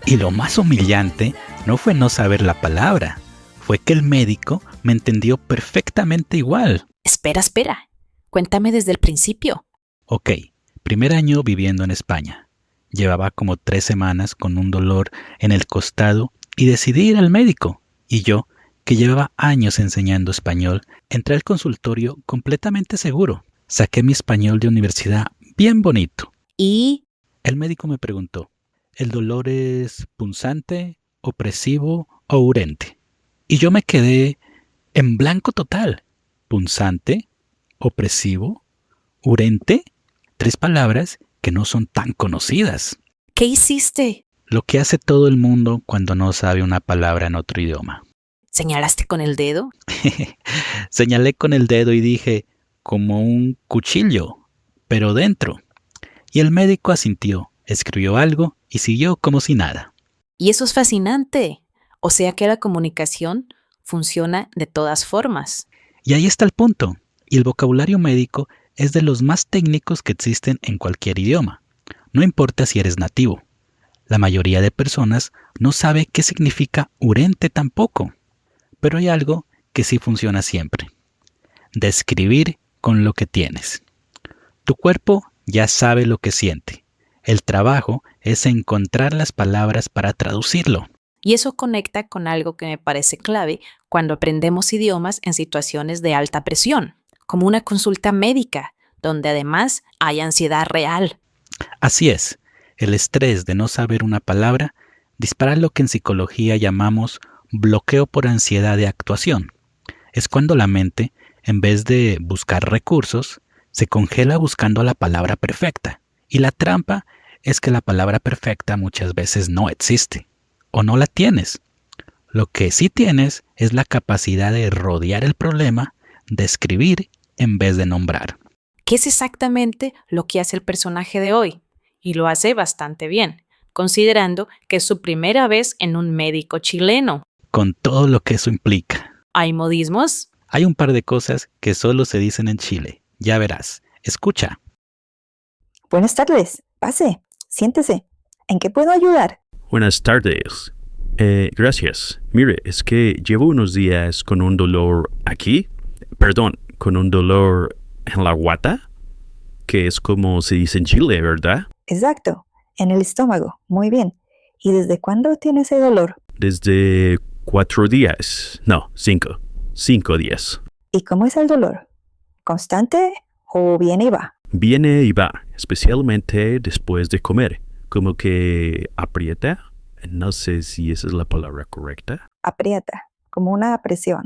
Y lo más humillante no fue no saber la palabra, fue que el médico me entendió perfectamente igual. Espera. Cuéntame desde el principio. Ok, primer año viviendo en España. Llevaba como 3 semanas con un dolor en el costado y decidí ir al médico. Y yo, que llevaba años enseñando español, entré al consultorio completamente seguro. Saqué mi español de universidad bien bonito. ¿Y? El médico me preguntó, ¿el dolor es punzante, opresivo o urente? Y yo me quedé en blanco total. Punzante, opresivo, urente, 3 palabras que no son tan conocidas. ¿Qué hiciste? Lo que hace todo el mundo cuando no sabe una palabra en otro idioma. ¿Señalaste con el dedo? Señalé con el dedo y dije, como un cuchillo, pero dentro. Y el médico asintió, escribió algo y siguió como si nada. Y eso es fascinante. O sea que la comunicación funciona de todas formas. Y ahí está el punto. Y el vocabulario médico es de los más técnicos que existen en cualquier idioma. No importa si eres nativo. La mayoría de personas no sabe qué significa urente tampoco. Pero hay algo que sí funciona siempre. Describir con lo que tienes. Tu cuerpo ya sabe lo que siente. El trabajo es encontrar las palabras para traducirlo. Y eso conecta con algo que me parece clave cuando aprendemos idiomas en situaciones de alta presión, como una consulta médica, donde además hay ansiedad real. Así es, el estrés de no saber una palabra dispara lo que en psicología llamamos bloqueo por ansiedad de actuación. Es cuando la mente, en vez de buscar recursos, se congela buscando la palabra perfecta. Y la trampa es que la palabra perfecta muchas veces no existe, o no la tienes. Lo que sí tienes es la capacidad de rodear el problema, de escribir en vez de nombrar. ¿Qué es exactamente lo que hace el personaje de hoy? Y lo hace bastante bien, considerando que es su primera vez en un médico chileno. Con todo lo que eso implica. ¿Hay modismos? Hay un par de cosas que solo se dicen en Chile. Ya verás. Escucha. Buenas tardes. Pase. Siéntese. ¿En qué puedo ayudar? Buenas tardes. Gracias. Mire, es que llevo unos días con un dolor aquí. Perdón, con un dolor en la guata, que es como se dice en Chile, ¿verdad? Exacto. En el estómago. Muy bien. ¿Y desde cuándo tiene ese dolor? Desde 4 días. No, 5. 5 días. ¿Y cómo es el dolor? ¿Constante o viene y va? Viene y va, especialmente después de comer. Como que aprieta. No sé si esa es la palabra correcta. Aprieta, como una presión.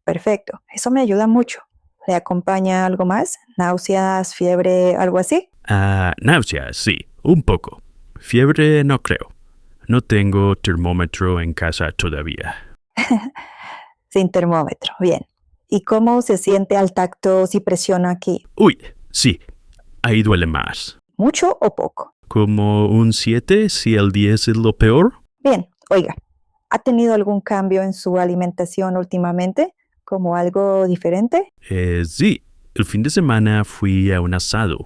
Perfecto. Eso me ayuda mucho. ¿Le acompaña algo más? ¿Náuseas, fiebre, algo así? Náuseas, sí, un poco. Fiebre no creo. No tengo termómetro en casa todavía. Sin termómetro. Bien. ¿Y cómo se siente al tacto si presiona aquí? Uy, sí, ahí duele más. ¿Mucho o poco? Como un 7 si el 10 es lo peor. Bien. Oiga, ¿ha tenido algún cambio en su alimentación últimamente? ¿Como algo diferente? Sí, el fin de semana fui a un asado.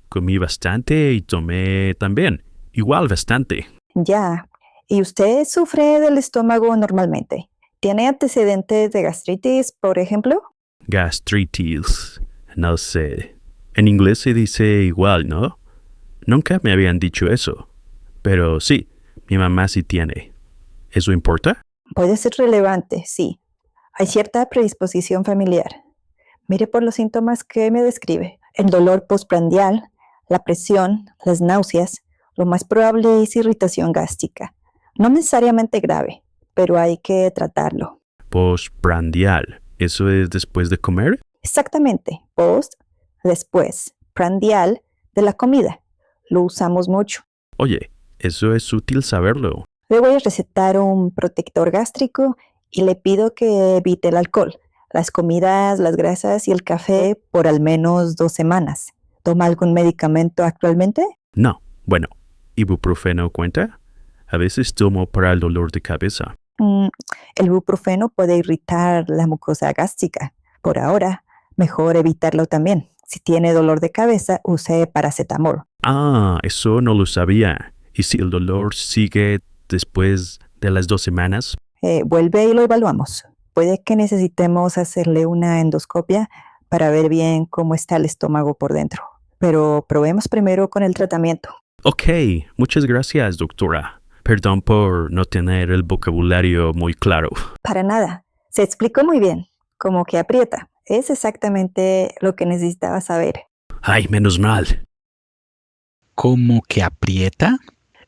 Comí bastante y tomé también. Igual bastante. Ya. ¿Y usted sufre del estómago normalmente? ¿Tiene antecedentes de gastritis, por ejemplo? Gastritis. No sé. En inglés se dice igual, ¿no? Nunca me habían dicho eso. Pero sí, mi mamá sí tiene. ¿Eso importa? Puede ser relevante, sí. Hay cierta predisposición familiar. Mire por los síntomas que me describe. El dolor postprandial, la presión, las náuseas. Lo más probable es irritación gástrica. No necesariamente grave, pero hay que tratarlo. Postprandial. ¿Eso es después de comer? Exactamente. Post, después. Prandial, de la comida. Lo usamos mucho. Oye, eso es útil saberlo. Le voy a recetar un protector gástrico y le pido que evite el alcohol, las comidas, las grasas y el café por al menos 2 semanas. ¿Toma algún medicamento actualmente? No. Bueno, ¿ibuprofeno cuenta? A veces tomo para el dolor de cabeza. El ibuprofeno puede irritar la mucosa gástrica. Por ahora, mejor evitarlo también. Si tiene dolor de cabeza, use paracetamol. Eso no lo sabía. ¿Y si el dolor sigue después de las 2 semanas? Vuelve y lo evaluamos. Puede que necesitemos hacerle una endoscopia para ver bien cómo está el estómago por dentro. Pero probemos primero con el tratamiento. Ok, muchas gracias, doctora. Perdón por no tener el vocabulario muy claro. Para nada. Se explicó muy bien. Como que aprieta. Es exactamente lo que necesitaba saber. Ay, menos mal. ¿Cómo que aprieta?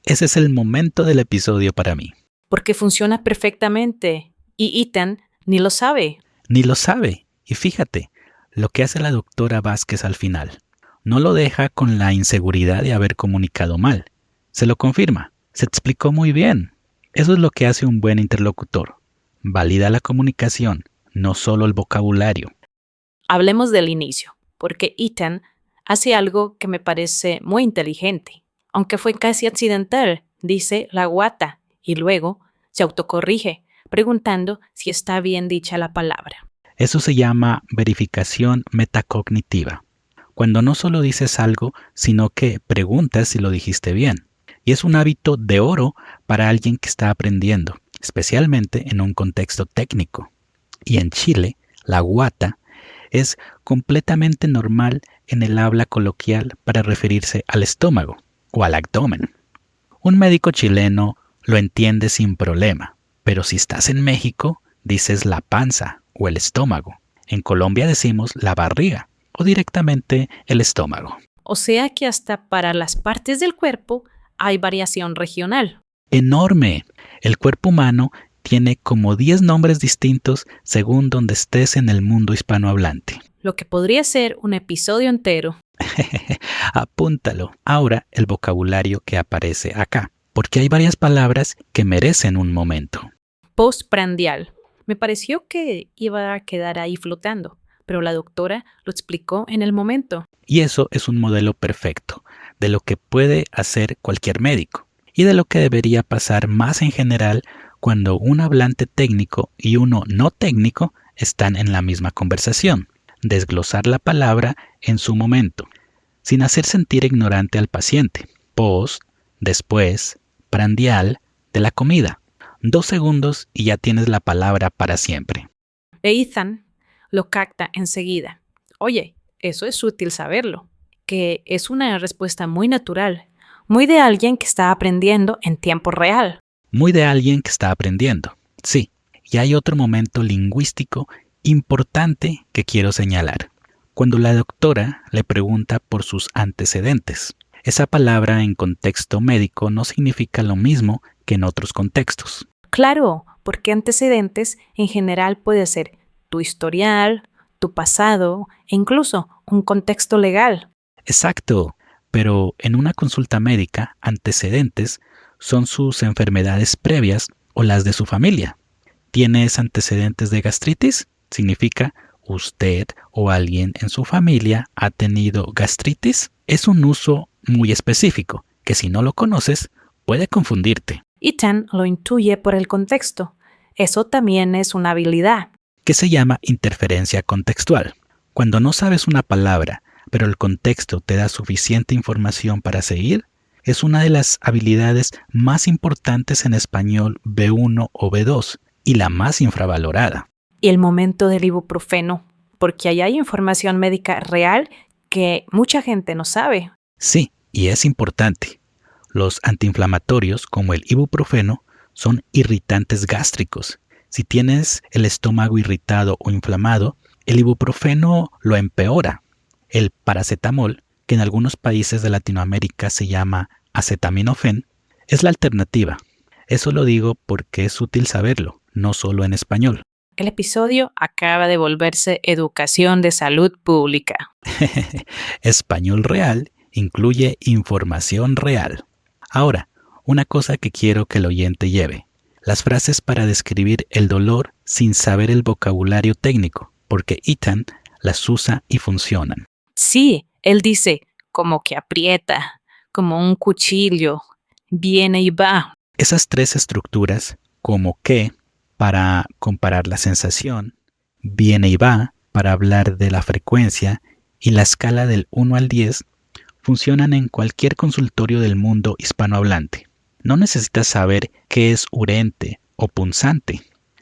Ese es el momento del episodio para mí. Porque funciona perfectamente y Ethan ni lo sabe. Ni lo sabe. Y fíjate, lo que hace la doctora Vázquez al final. No lo deja con la inseguridad de haber comunicado mal. Se lo confirma. Se explicó muy bien. Eso es lo que hace un buen interlocutor. Valida la comunicación, no solo el vocabulario. Hablemos del inicio, porque Ethan hace algo que me parece muy inteligente. Aunque fue casi accidental, dice la guata y luego se autocorrige, preguntando si está bien dicha la palabra. Eso se llama verificación metacognitiva. Cuando no solo dices algo, sino que preguntas si lo dijiste bien. Y es un hábito de oro para alguien que está aprendiendo, especialmente en un contexto técnico. Y en Chile, la guata es completamente normal en el habla coloquial para referirse al estómago o al abdomen. Un médico chileno lo entiende sin problema, pero si estás en México, dices la panza o el estómago. En Colombia decimos la barriga o directamente el estómago. O sea que hasta para las partes del cuerpo hay variación regional. ¡Enorme! El cuerpo humano tiene como 10 nombres distintos según donde estés en el mundo hispanohablante. Lo que podría ser un episodio entero. Apúntalo. Ahora el vocabulario que aparece acá, porque hay varias palabras que merecen un momento. Postprandial. Me pareció que iba a quedar ahí flotando, pero la doctora lo explicó en el momento. Y eso es un modelo perfecto de lo que puede hacer cualquier médico y de lo que debería pasar más en general cuando un hablante técnico y uno no técnico están en la misma conversación. Desglosar la palabra en su momento, sin hacer sentir ignorante al paciente. Post, después, prandial, de la comida. 2 segundos y ya tienes la palabra para siempre. Ethan lo capta enseguida. Oye, eso es útil saberlo, que es una respuesta muy natural, muy de alguien que está aprendiendo en tiempo real. Muy de alguien que está aprendiendo, sí. Y hay otro momento lingüístico importante que quiero señalar. Cuando la doctora le pregunta por sus antecedentes. Esa palabra en contexto médico no significa lo mismo que en otros contextos. Claro, porque antecedentes en general puede ser tu historial, tu pasado e incluso un contexto legal. Exacto, pero en una consulta médica, antecedentes son sus enfermedades previas o las de su familia. ¿Tienes antecedentes de gastritis? Significa usted o alguien en su familia ha tenido gastritis. Es un uso muy específico que si no lo conoces puede confundirte. Ethan lo intuye por el contexto. Eso también es una habilidad. Que se llama interferencia contextual. Cuando no sabes una palabra, pero el contexto te da suficiente información para seguir, es una de las habilidades más importantes en español B1 o B2 y la más infravalorada. Y el momento del ibuprofeno, porque ahí hay información médica real que mucha gente no sabe. Sí, y es importante. Los antiinflamatorios, como el ibuprofeno, son irritantes gástricos. Si tienes el estómago irritado o inflamado, el ibuprofeno lo empeora. El paracetamol, que en algunos países de Latinoamérica se llama acetaminofén, es la alternativa. Eso lo digo porque es útil saberlo, no solo en español. El episodio acaba de volverse educación de salud pública. Español real incluye información real. Ahora, una cosa que quiero que el oyente lleve. Las frases para describir el dolor sin saber el vocabulario técnico, porque Ethan las usa y funcionan. Sí, él dice como que aprieta, como un cuchillo, viene y va. Esas 3 estructuras, como que, para comparar la sensación, viene y va, para hablar de la frecuencia, y la escala del 1 al 10, funcionan en cualquier consultorio del mundo hispanohablante. No necesitas saber qué es urente o punzante.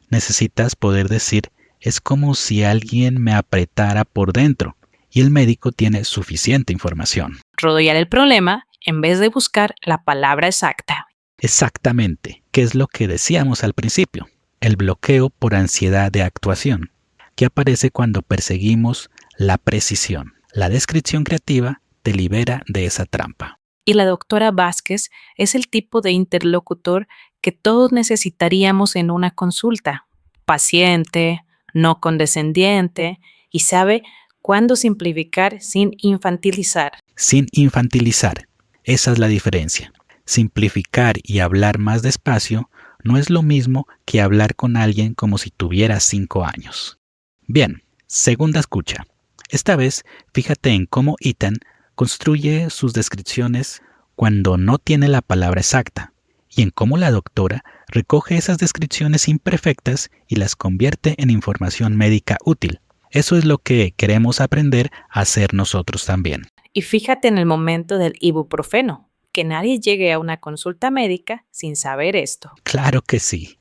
Necesitas poder decir, es como si alguien me apretara por dentro, y el médico tiene suficiente información. Rodear el problema en vez de buscar la palabra exacta. Exactamente, ¿qué es lo que decíamos al principio? El bloqueo por ansiedad de actuación, que aparece cuando perseguimos la precisión. La descripción creativa te libera de esa trampa. Y la doctora Vázquez es el tipo de interlocutor que todos necesitaríamos en una consulta. Paciente, no condescendiente y sabe cuándo simplificar sin infantilizar. Sin infantilizar, esa es la diferencia. Simplificar y hablar más despacio no es lo mismo que hablar con alguien como si tuviera 5 años. Bien, segunda escucha. Esta vez, fíjate en cómo Ethan construye sus descripciones cuando no tiene la palabra exacta y en cómo la doctora recoge esas descripciones imperfectas y las convierte en información médica útil. Eso es lo que queremos aprender a hacer nosotros también. Y fíjate en el momento del ibuprofeno, que nadie llegue a una consulta médica sin saber esto. Claro que sí.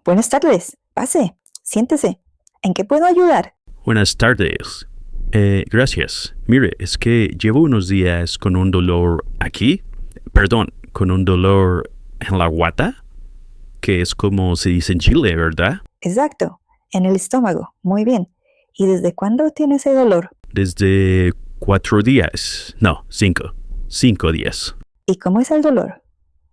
Buenas tardes. Pase. Siéntese. ¿En qué puedo ayudar? Buenas tardes. Gracias. Mire, es que llevo unos días con un dolor aquí. Perdón, con un dolor en la guata, que es como se dice en Chile, ¿verdad? Exacto. En el estómago. Muy bien. ¿Y desde cuándo tiene ese dolor? Desde 4 días. No, 5. 5 días. ¿Y cómo es el dolor?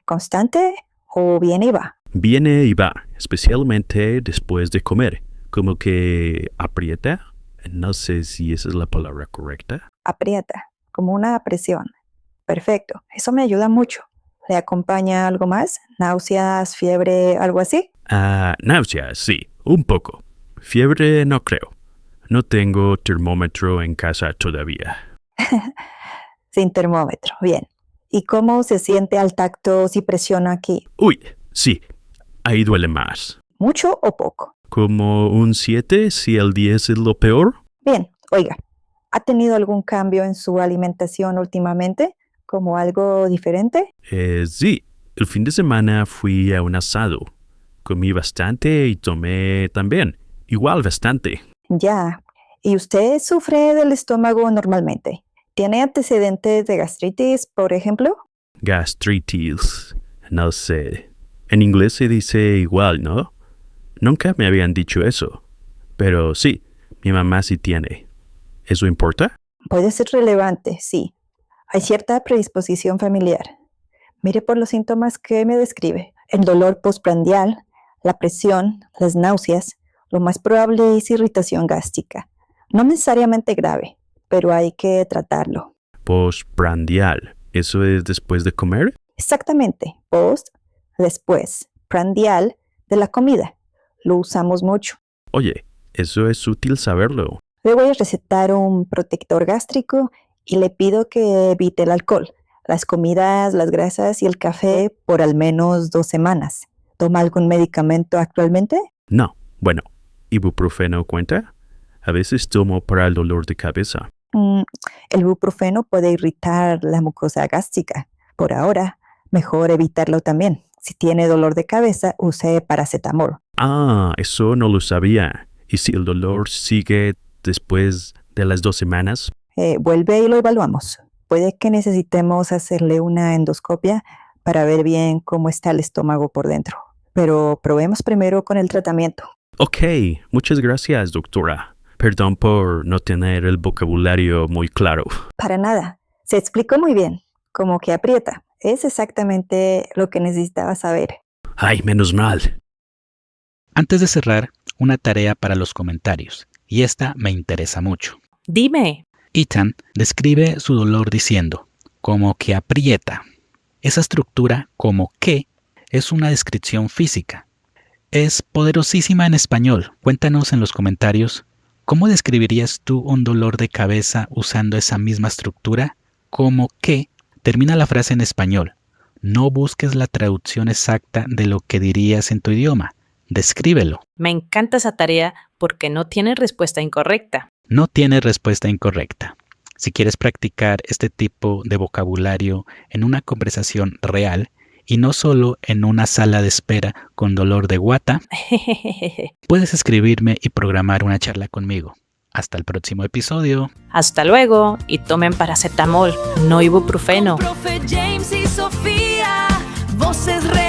¿Constante o viene y va? Viene y va, especialmente después de comer. Como que aprieta. No sé si esa es la palabra correcta. Aprieta, como una presión. Perfecto. Eso me ayuda mucho. ¿Le acompaña algo más? ¿Náuseas, fiebre, algo así? Náuseas, sí, un poco. Fiebre no creo. No tengo termómetro en casa todavía. Sin termómetro. Bien. ¿Y cómo se siente al tacto si presiona aquí? Uy, sí, ahí duele más. ¿Mucho o poco? Como un 7 si el 10 es lo peor. Bien. Oiga, ¿ha tenido algún cambio en su alimentación últimamente? ¿Como algo diferente? Sí, el fin de semana fui a un asado. Comí bastante y tomé también. Igual bastante. Ya. ¿Y usted sufre del estómago normalmente? ¿Tiene antecedentes de gastritis, por ejemplo? Gastritis. No sé. En inglés se dice igual, ¿no? Nunca me habían dicho eso. Pero sí, mi mamá sí tiene. ¿Eso importa? Puede ser relevante, sí. Hay cierta predisposición familiar. Mire por los síntomas que me describe. El dolor postprandial, la presión, las náuseas. Lo más probable es irritación gástrica. No necesariamente grave, pero hay que tratarlo. Postprandial. ¿Eso es después de comer? Exactamente. Post, después. Prandial, de la comida. Lo usamos mucho. Oye, eso es útil saberlo. Le voy a recetar un protector gástrico y le pido que evite el alcohol, las comidas, las grasas y el café por al menos 2 semanas. ¿Toma algún medicamento actualmente? No. Bueno, ¿ibuprofeno cuenta? A veces tomo para el dolor de cabeza. El ibuprofeno puede irritar la mucosa gástrica. Por ahora, mejor evitarlo también. Si tiene dolor de cabeza, use paracetamol. Eso no lo sabía. ¿Y si el dolor sigue después de las 2 semanas? Vuelve y lo evaluamos. Puede que necesitemos hacerle una endoscopia para ver bien cómo está el estómago por dentro. Pero probemos primero con el tratamiento. Ok, muchas gracias, doctora. Perdón por no tener el vocabulario muy claro. Para nada. Se explicó muy bien. Como que aprieta. Es exactamente lo que necesitaba saber. Ay, menos mal. Antes de cerrar, una tarea para los comentarios, y esta me interesa mucho. Dime. Ethan describe su dolor diciendo, como que aprieta. Esa estructura, como que, es una descripción física. Es poderosísima en español. Cuéntanos en los comentarios, ¿cómo describirías tú un dolor de cabeza usando esa misma estructura? Como que termina la frase en español. No busques la traducción exacta de lo que dirías en tu idioma. Descríbelo. Me encanta esa tarea porque no tiene respuesta incorrecta. No tiene respuesta incorrecta. Si quieres practicar este tipo de vocabulario en una conversación real y no solo en una sala de espera con dolor de guata, puedes escribirme y programar una charla conmigo. Hasta el próximo episodio. Hasta luego y tomen paracetamol, no ibuprofeno. Profe James y Sofía, voces reales.